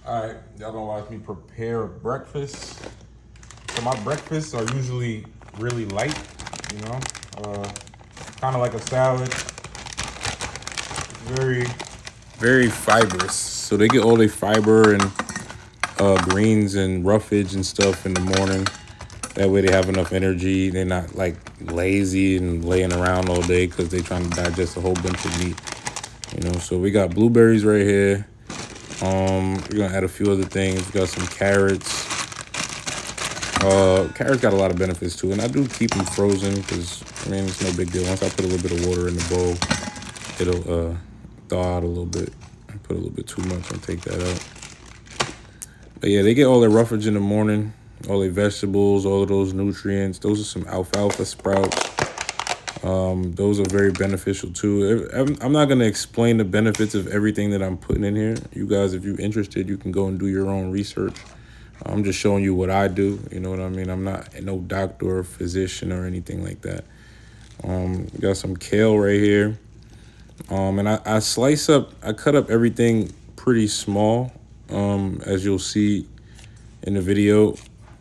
All right, y'all gonna watch me prepare breakfast. So my breakfasts are usually really light, you know, kind of like a salad. Very, very fibrous. So they get all their fiber and greens and roughage and stuff in the morning. That way they have enough energy. They're not like lazy and laying around all day because they're trying to digest a whole bunch of meat. You know, so we got blueberries right here. We're gonna add a few other things. We got some carrots. Carrots got a lot of benefits too, and I do keep them frozen because I mean it's no big deal. Once I put a little bit of water in the bowl, it'll thaw out a little bit. I put a little bit too much, I'll take that out. But yeah, they get all their roughage in the morning, all their vegetables, all of those nutrients. Those are some alfalfa sprouts. Those are very beneficial too. I'm not going to explain the benefits of everything that I'm putting in here. You guys, if you're interested, you can go and do your own research. I'm just showing you what I do. You know what I mean? I'm not no doctor or physician or anything like that. Got some kale right here. And I cut up everything pretty small, as you'll see in the video,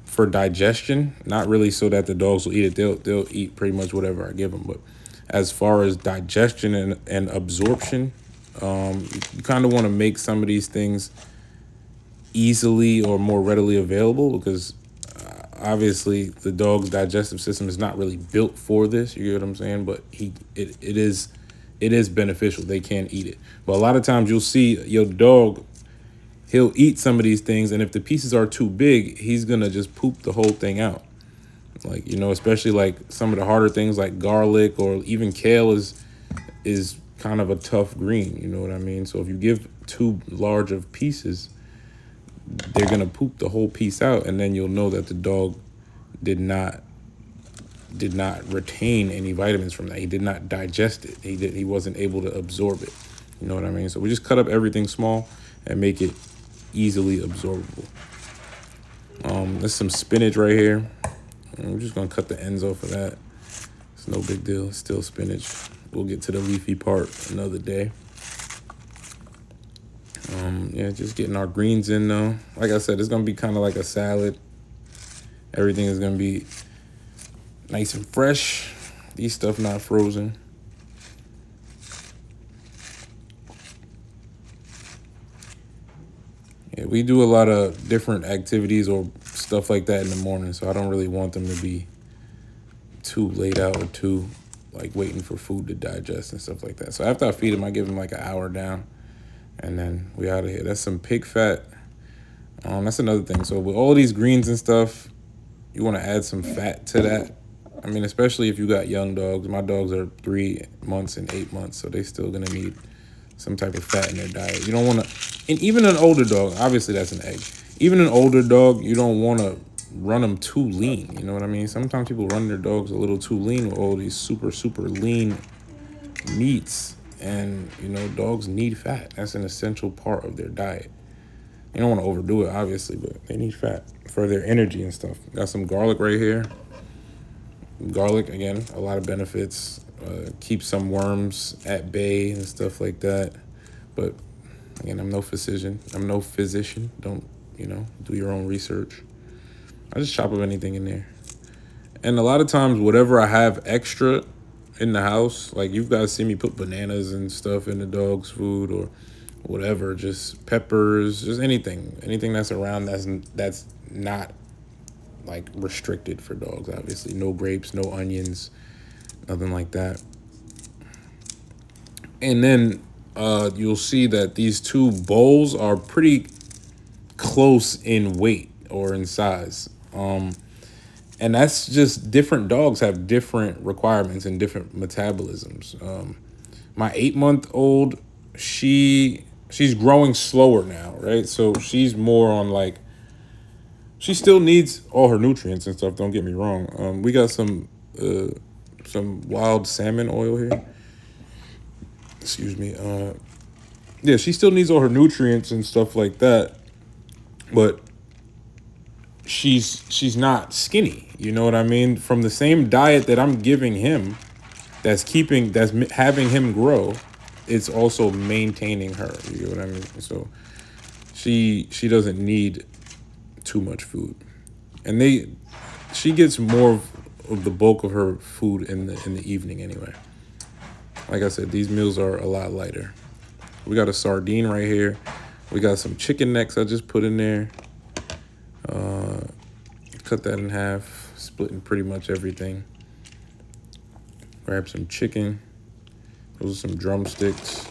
for digestion, not really so that the dogs will eat it. They'll eat pretty much whatever I give them. But as far as digestion and absorption, you kind of want to make some of these things easily or more readily available because obviously the dog's digestive system is not really built for this. You get what I'm saying? But it is beneficial. They can eat it. But a lot of times you'll see your dog, he'll eat some of these things, and if the pieces are too big, he's gonna just poop the whole thing out. Like, you know, especially like some of the harder things like garlic or even kale is kind of a tough green, you know what I mean? So if you give too large of pieces, they're gonna poop the whole piece out, and then you'll know that the dog did not retain any vitamins from that. He did not digest it. He wasn't able to absorb it. You know what I mean? So we just cut up everything small and make it easily absorbable. There's some spinach right here. I'm just gonna cut the ends off of that. It's no big deal. It's still spinach. We'll get to the leafy part another day. Yeah, just getting our greens in though. Like I said, it's gonna be kind of like a salad. Everything is gonna be nice and fresh. These stuff not frozen. Yeah, we do a lot of different activities or stuff like that in the morning, so I don't really want them to be too laid out or too like waiting for food to digest and stuff like that. So after I feed them, I give them like an hour down, and then we out of here. That's some pig fat. That's another thing. So with all these greens and stuff, you want to add some fat to that. I mean, especially if you got young dogs. My dogs are 3 months and 8 months, so they still gonna need some type of fat in their diet. You don't want to, and even an older dog, obviously that's an egg. Even an older dog, you don't want to run them too lean. You know what I mean? Sometimes people run their dogs a little too lean with all these super lean meats. And, you know, dogs need fat. That's an essential part of their diet. You don't want to overdo it, obviously, but they need fat for their energy and stuff. Got some garlic right here. Garlic, again, a lot of benefits. Keep some worms at bay and stuff like that. But again, I'm no physician. Don't, you know, do your own research. I just chop up anything in there. And a lot of times, whatever I have extra in the house, like you guys see me put bananas and stuff in the dog's food or whatever, just peppers, just anything that's around that's not like restricted for dogs. Obviously, no grapes, no onions, nothing like that. And then you'll see that these two bowls are pretty close in weight or in size. And that's just different dogs have different requirements and different metabolisms. My 8-month-old, she's growing slower now, right? So she's more on like, she still needs all her nutrients and stuff, don't get me wrong. We got some wild salmon oil here. Excuse me. Yeah, she still needs all her nutrients and stuff like that. But she's not skinny. You know what I mean? From the same diet that I'm giving him, that's having him grow, it's also maintaining her. You know what I mean? So she doesn't need too much food, and she gets more of the bulk of her food in the evening anyway. Like I said, these meals are a lot lighter. We got a sardine right here. We got some chicken necks I just put in there. Cut that in half, splitting pretty much everything. Grab some chicken. Those are some drumsticks.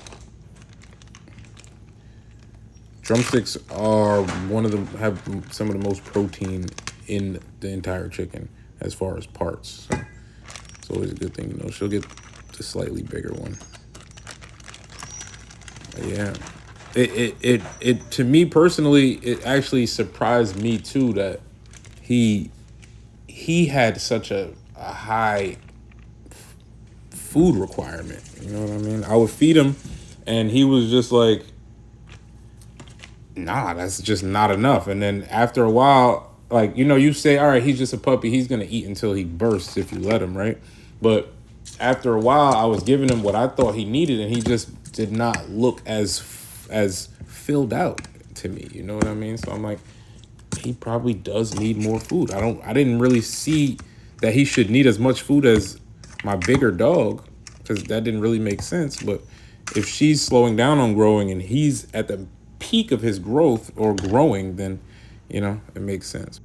Drumsticks are have some of the most protein in the entire chicken as far as parts. So it's always a good thing to know. She'll get the slightly bigger one. But yeah. It to me personally, it actually surprised me too that he had such a high food requirement. You know what I mean? I would feed him and he was just like, nah, that's just not enough. And then after a while, like, you say, all right, he's just a puppy. He's going to eat until he bursts if you let him, right? But after a while, I was giving him what I thought he needed, and he just did not look as filled out to me. You know what I mean? So I'm like, he probably does need more food. I didn't really see that he should need as much food as my bigger dog, because that didn't really make sense. But if she's slowing down on growing and he's at the peak of his growth or growing, then it makes sense.